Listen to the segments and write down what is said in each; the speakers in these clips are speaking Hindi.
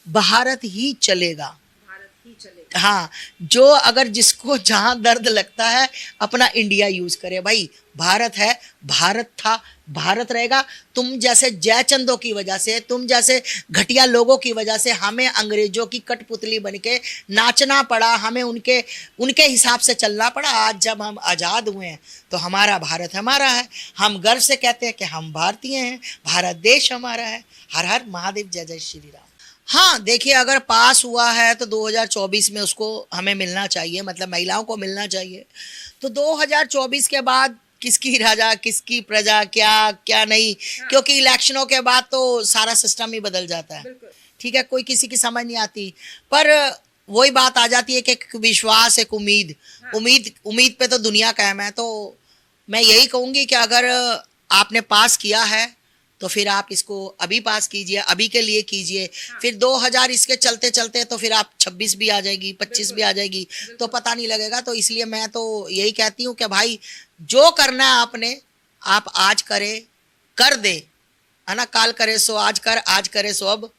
भारत ही चलेगा। भारत ही चलेगा। हाँ, जो अगर जिसको जहां दर्द लगता है अपना इंडिया यूज करे भाई। भारत है, भारत था, भारत रहेगा। तुम जैसे जयचंदों की वजह से, तुम जैसे घटिया लोगों की वजह से हमें अंग्रेजों की कठपुतली बनके नाचना पड़ा, हमें उनके उनके हिसाब से चलना पड़ा। आज जब हम आज़ाद हुए हैं तो हमारा भारत हमारा है, हम गर्व से कहते हैं कि हम भारतीय हैं, भारत देश हमारा है। हर हर महादेव, जय जय श्री राम। हाँ देखिए, अगर पास हुआ है तो 2024 में उसको हमें मिलना चाहिए, मतलब महिलाओं को मिलना चाहिए। तो 2024 के बाद किसकी राजा किसकी प्रजा, क्या क्या नहीं, क्योंकि इलेक्शनों के बाद तो सारा सिस्टम ही बदल जाता है। ठीक है, कोई किसी की समझ नहीं आती, पर वही बात आ जाती है कि एक विश्वास, एक उम्मीद। उम्मीद उम्मीद पे तो दुनिया कायम है। तो मैं यही कहूँगी कि अगर आपने पास किया है तो फिर आप इसको अभी पास कीजिए, अभी के लिए कीजिए। फिर 2000 इसके चलते चलते तो फिर आप 26 भी आ जाएगी, 25 भी आ जाएगी, तो पता नहीं लगेगा। तो इसलिए मैं तो यही कहती हूँ कि भाई जो करना है आपने, आप आज करे, कर दे, है ना। काल करे सो आज कर, आज करे सो अब।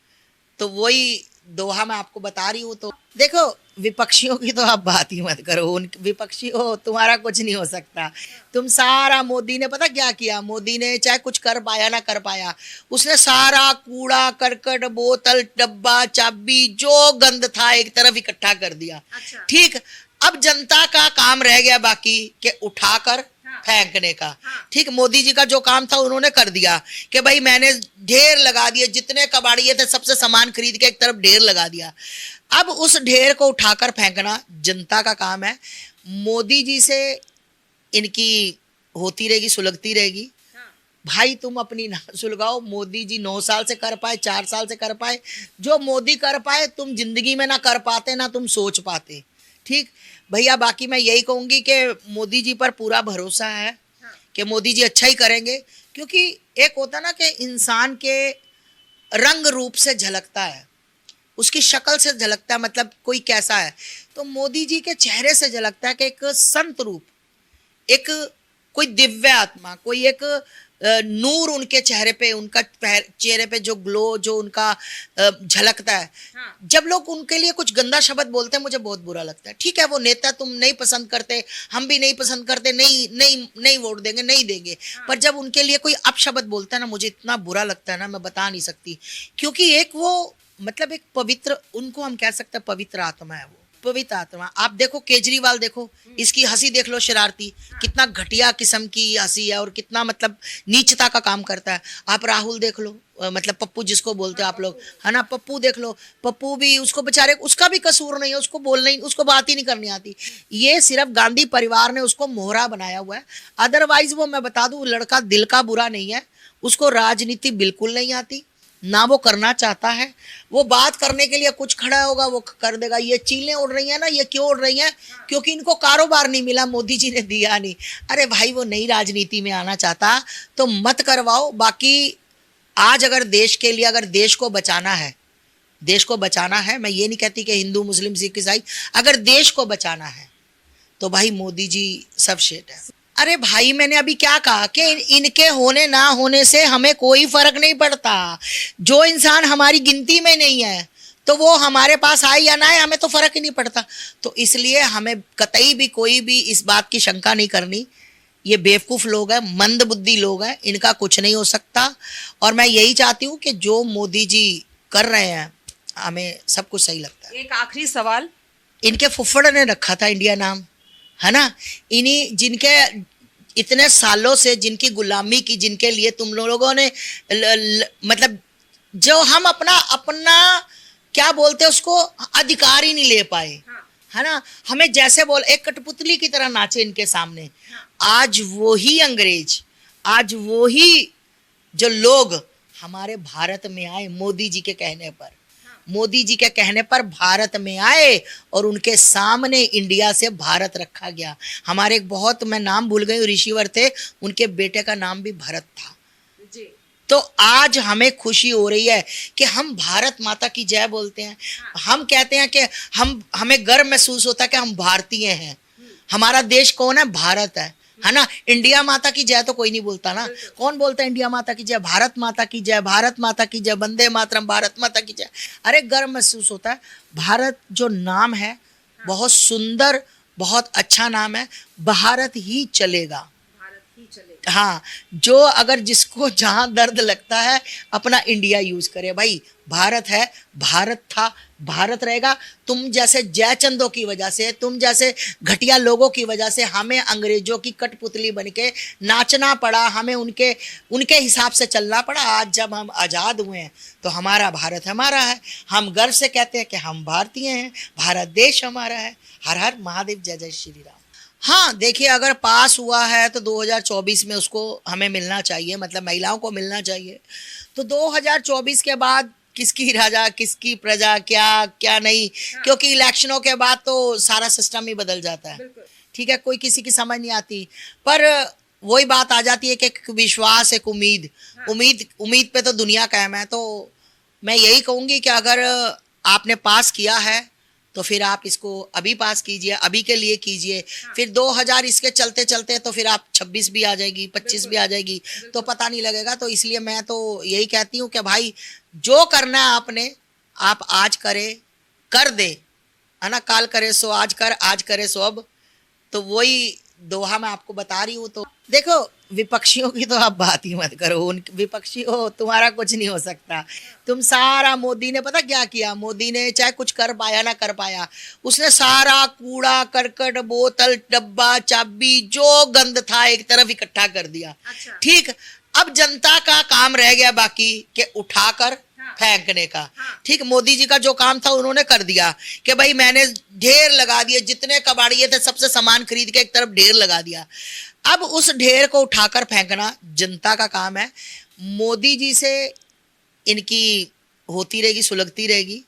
तो वही दोहा मैं आपको बता रही हूँ। तो देखो, विपक्षियों की तो आप बात ही मत करो, उन विपक्षी हो, तुम्हारा कुछ नहीं हो सकता। तुम सारा, मोदी ने पता क्या किया, मोदी ने चाहे कुछ कर पाया ना कर पाया, उसने सारा कूड़ा करकट, बोतल, डब्बा, चाबी, जो गंद था एक तरफ इकट्ठा कर दिया। ठीक, अब जनता का काम रह गया बाकी के उठाकर फेंकने का। ठीक, मोदी जी का जो काम था उन्होंने कर दिया कि भाई मैंने ढेर लगा दिए, जितने कबाड़िए थे सबसे सामान खरीद के एक तरफ ढेर लगा दिया। अब उस ढेर को उठाकर फेंकना जनता का काम है। मोदी जी से इनकी होती रहेगी, सुलगती रहेगी। भाई तुम अपनी ना सुलगाओ। मोदी जी 9 साल से कर पाए, 4 साल से कर पाए, जो मोदी कर पाए तुम जिंदगी में ना कर पाते, ना तुम सोच पाते। ठीक भैया, बाकी मैं यही कहूंगी कि मोदी जी पर पूरा भरोसा है कि मोदी जी अच्छा ही करेंगे। क्योंकि एक होता ना कि इंसान के रंग रूप से झलकता है, उसकी शक्ल से झलकता है, मतलब कोई कैसा है। तो मोदी जी के चेहरे से झलकता है कि एक संत रूप, एक कोई दिव्य आत्मा, कोई एक नूर उनके चेहरे पे, उनका चेहरे पे जो ग्लो, जो उनका झलकता है। जब लोग उनके लिए कुछ गंदा शब्द बोलते हैं मुझे बहुत बुरा लगता है। ठीक है, वो नेता तुम नहीं पसंद करते, हम भी नहीं पसंद करते, नहीं नहीं नहीं वोट देंगे, नहीं देंगे, पर जब उनके लिए कोई अपशब्द बोलता है ना, मुझे इतना बुरा लगता है ना, मैं बता नहीं सकती। क्योंकि एक वो, मतलब एक पवित्र, उनको हम कह सकते हैं पवित्र आत्मा है वो, पवित्र आत्मा। आप देखो केजरीवाल, देखो इसकी हंसी देख लो, शरारती, कितना घटिया किस्म की हंसी है और कितना मतलब नीचता का काम करता है। आप राहुल देख लो, मतलब पप्पू जिसको बोलते हो आप लोग, है ना, पप्पू देख लो। पप्पू भी, उसको बेचारे, उसका भी कसूर नहीं है, उसको बोलना ही, उसको बात ही नहीं करनी आती। ये सिर्फ गांधी परिवार ने उसको मोहरा बनाया हुआ है। अदरवाइज वो, मैं बता दूं, लड़का दिल का बुरा नहीं है, उसको राजनीति बिल्कुल नहीं आती, ना वो करना चाहता है। वो बात करने के लिए कुछ खड़ा होगा वो कर देगा। ये चीलें उड़ रही हैं ना, ये क्यों उड़ रही हैं? क्योंकि इनको कारोबार नहीं मिला, मोदी जी ने दिया नहीं। अरे भाई, वो नई राजनीति में आना चाहता तो मत करवाओ। बाकी आज अगर देश के लिए, अगर देश को बचाना है, देश को बचाना है, मैं ये नहीं कहती कि हिंदू मुस्लिम सिख ईसाई, अगर देश को बचाना है तो भाई मोदी जी सब शेट है। अरे भाई, मैंने अभी क्या कहा कि इनके होने ना होने से हमें कोई फर्क नहीं पड़ता। जो इंसान हमारी गिनती में नहीं है तो वो हमारे पास आए या ना आए, हमें तो फर्क ही नहीं पड़ता। तो इसलिए हमें कतई भी कोई भी इस बात की शंका नहीं करनी। ये बेवकूफ लोग हैं, मंद बुद्धि लोग हैं, इनका कुछ नहीं हो सकता। और मैं यही चाहती हूँ कि जो मोदी जी कर रहे हैं हमें सब कुछ सही लगता है। एक आखिरी सवाल, इनके फुफ्फड़ ने रखा था इंडिया नाम, है ना, इन्हीं जिनके इतने सालों से जिनकी गुलामी की, जिनके लिए तुम लोगों ने मतलब जो हम अपना अपना क्या बोलते हैं उसको, अधिकार ही नहीं ले पाए, है ना। हमें जैसे बोल, एक कठपुतली की तरह नाचे इनके सामने। आज वही अंग्रेज, आज वही जो लोग हमारे भारत में आए मोदी जी के कहने पर, मोदी जी के कहने पर भारत में आए और उनके सामने इंडिया से भारत रखा गया। हमारे एक बहुत, मैं नाम भूल गई, ऋषिवर थे, उनके बेटे का नाम भी भरत था जी। तो आज हमें खुशी हो रही है कि हम भारत माता की जय बोलते हैं। हम कहते हैं कि हमें गर्व महसूस होता है कि हम भारतीय हैं। हमारा देश कौन है? भारत है। है ना। इंडिया माता की जय तो कोई नहीं बोलता ना, कौन बोलता है इंडिया माता की जय, भारत माता की जय, भारत माता की जय, वंदे मातरम, भारत माता की जय। अरे गर्व महसूस होता है। भारत जो नाम है बहुत सुंदर, बहुत अच्छा नाम है। भारत ही चलेगा, भारत ही चलेगा। हाँ। जो अगर जिसको जहां दर्द लगता है अपना इंडिया यूज करे भाई। भारत है, भारत था, भारत रहेगा। तुम जैसे जयचंदों की वजह से, तुम जैसे घटिया लोगों की वजह से हमें अंग्रेजों की कठपुतली बनके नाचना पड़ा, हमें उनके उनके हिसाब से चलना पड़ा। आज जब हम आज़ाद हुए हैं तो हमारा भारत हमारा है, हम गर्व से कहते हैं कि हम भारतीय हैं, भारत देश हमारा है। हर हर महादेव, जय जय श्री राम। हाँ देखिए, अगर पास हुआ है तो 2024 में उसको हमें मिलना चाहिए, मतलब महिलाओं को मिलना चाहिए। तो 2024 के बाद किसकी राजा किसकी प्रजा, क्या क्या नहीं, क्योंकि इलेक्शनों के बाद तो सारा सिस्टम ही बदल जाता है। ठीक है, कोई किसी की समझ नहीं आती, पर वही बात आ जाती है कि एक विश्वास, एक उम्मीद, उम्मीद पे तो दुनिया कायम है। तो मैं यही कहूँगी कि अगर आपने पास किया है तो फिर आप इसको अभी पास कीजिए, अभी के लिए कीजिए। फिर 2000 इसके चलते चलते तो फिर आप 26 भी आ जाएगी, 25 भी आ जाएगी, तो पता नहीं लगेगा। तो इसलिए मैं तो यही कहती हूँ कि भाई जो करना है आपने, आप आज करे, कर दे, है ना। काल करे सो आज कर, आज करे सो अब। तो वही दोहा मैं आपको बता रही हूँ। तो देखो, विपक्षियों की तो आप बात ही मत करो, उन विपक्षी हो, तुम्हारा कुछ नहीं हो सकता। तुम सारा, मोदी ने पता क्या किया, मोदी ने चाहे कुछ कर पाया ना कर पाया, उसने सारा कूड़ा करकट, बोतल, डब्बा, चाबी, जो गंद था एक तरफ इकट्ठा कर दिया। अच्छा। ठीक, अब जनता का काम रह गया बाकी कि उठाकर फेंकने का। ठीक, मोदी जी का जो काम था उन्होंने कर दिया कि भाई मैंने ढेर लगा दिए, जितने कबाड़िए थे सबसे सामान खरीद के एक तरफ ढेर लगा दिया। अब उस ढेर को उठाकर फेंकना जनता का काम है। मोदी जी से इनकी होती रहेगी, सुलगती रहेगी।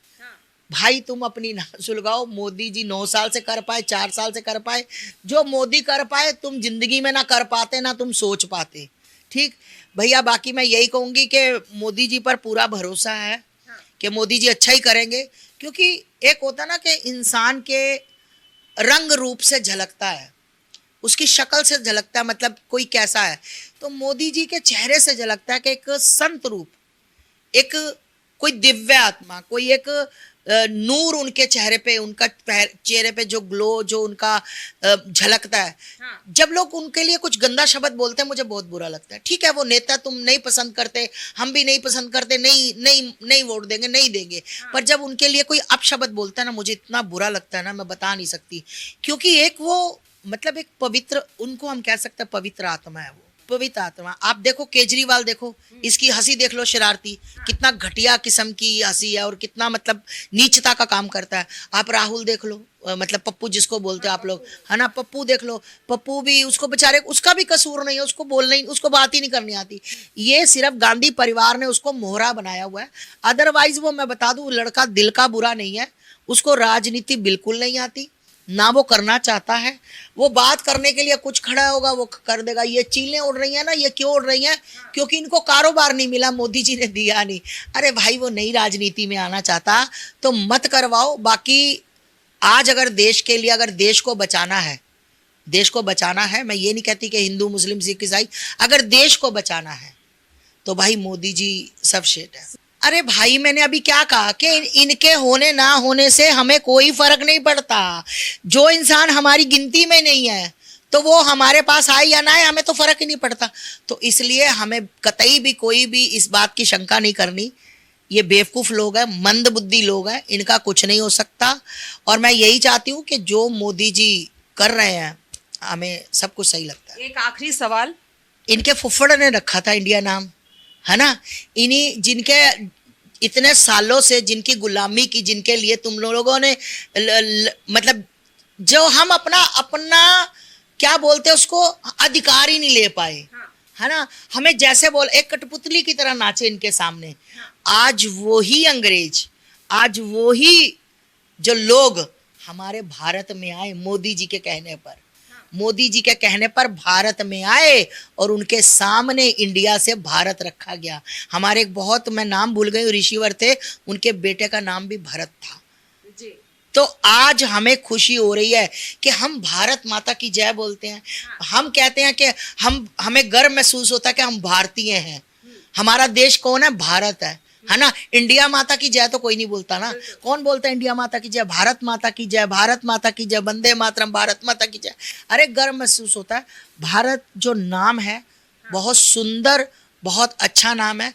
भाई तुम अपनी ना सुलगाओ। मोदी जी 9 साल से कर पाए, 4 साल से कर पाए, जो मोदी कर पाए तुम जिंदगी में ना कर पाते, ना तुम सोच पाते। ठीक भैया, बाकी मैं यही कहूँगी कि मोदी जी पर पूरा भरोसा है कि मोदी जी अच्छा ही करेंगे। क्योंकि एक होता ना कि इंसान के रंग रूप से झलकता है, उसकी शक्ल से झलकता है, मतलब कोई कैसा है। तो मोदी जी के चेहरे से झलकता है कि एक संत रूप, एक कोई दिव्य आत्मा, कोई एक नूर उनके चेहरे पे, उनका चेहरे पे जो ग्लो, जो उनका झलकता है। जब लोग उनके लिए कुछ गंदा शब्द बोलते हैं मुझे बहुत बुरा लगता है। ठीक है, वो नेता तुम नहीं पसंद करते, हम भी नहीं पसंद करते, नहीं नहीं नहीं वोट देंगे, नहीं देंगे, पर जब उनके लिए कोई अपशब्द बोलता है ना, मुझे इतना बुरा लगता है ना, मैं बता नहीं सकती। क्योंकि एक वो, मतलब एक पवित्र, उनको हम कह सकते हैं पवित्र आत्मा है वो, पवित्र आत्मा। आप देखो केजरीवाल, देखो इसकी हंसी देख लो, शरारती, कितना घटिया किस्म की हंसी है और कितना मतलब नीचता का काम करता है। आप राहुल देख लो, मतलब पप्पू जिसको बोलते हो आप लोग, है ना, पप्पू देख लो, पप्पू भी, उसको बेचारे, उसका भी कसूर नहीं है, उसको बोलना ही, उसको बात ही नहीं करनी आती। ये सिर्फ गांधी परिवार ने उसको मोहरा बनाया हुआ है। अदरवाइज वो, मैं बता दूं, लड़का दिल का बुरा नहीं है, उसको राजनीति बिल्कुल नहीं आती, ना वो करना चाहता है। वो बात करने के लिए कुछ खड़ा होगा वो कर देगा। ये चीलें उड़ रही हैं ना, ये क्यों उड़ रही हैं? क्योंकि इनको कारोबार नहीं मिला, मोदी जी ने दिया नहीं। अरे भाई, वो नई राजनीति में आना चाहता तो मत करवाओ। बाकी आज अगर देश के लिए, अगर देश को बचाना है, देश को बचाना है, मैं ये नहीं कहती कि हिंदू मुस्लिम सिख ईसाई, अगर देश को बचाना है तो भाई मोदी जी सर्वश्रेष्ठ है। अरे भाई, मैंने अभी क्या कहा कि इनके होने ना होने से हमें कोई फर्क नहीं पड़ता। जो इंसान हमारी गिनती में नहीं है तो वो हमारे पास आए या ना आए, हमें तो फर्क ही नहीं पड़ता। तो इसलिए हमें कतई भी कोई भी इस बात की शंका नहीं करनी। ये बेवकूफ लोग हैं, मंद बुद्धि लोग हैं, इनका कुछ नहीं हो सकता। और मैं यही चाहती हूँ कि जो मोदी जी कर रहे हैं हमें सब कुछ सही लगता है। एक आखिरी सवाल, इनके फुफ्फड़ ने रखा था इंडिया नाम, है ना। इन्हीं जिनके इतने सालों से जिनकी गुलामी की, जिनके लिए तुम लोगों ने मतलब जो हम अपना अपना क्या बोलते हैं उसको, अधिकार ही नहीं ले पाए, है ना। हमें जैसे बोल, एक कठपुतली की तरह नाचे इनके सामने। आज वो ही अंग्रेज, आज वो ही जो लोग हमारे भारत में आए मोदी जी के कहने पर, मोदी जी के कहने पर भारत में आए और उनके सामने इंडिया से भारत रखा गया। हमारे एक बहुत, मैं नाम भूल गई, ऋषिवर थे, उनके बेटे का नाम भी भरत था। जी। तो आज हमें खुशी हो रही है कि हम भारत माता की जय बोलते हैं। हम कहते हैं कि हमें गर्व महसूस होता है कि हम भारतीय हैं। हमारा देश कौन है? भारत है ना। इंडिया माता की जय तो कोई नहीं बोलता ना। कौन बोलता है इंडिया माता की जय? भारत माता की जय, भारत माता की जय, वंदे मातरम, भारत माता की जय। अरे गर्व महसूस होता है। भारत जो नाम है बहुत सुंदर, बहुत अच्छा नाम है।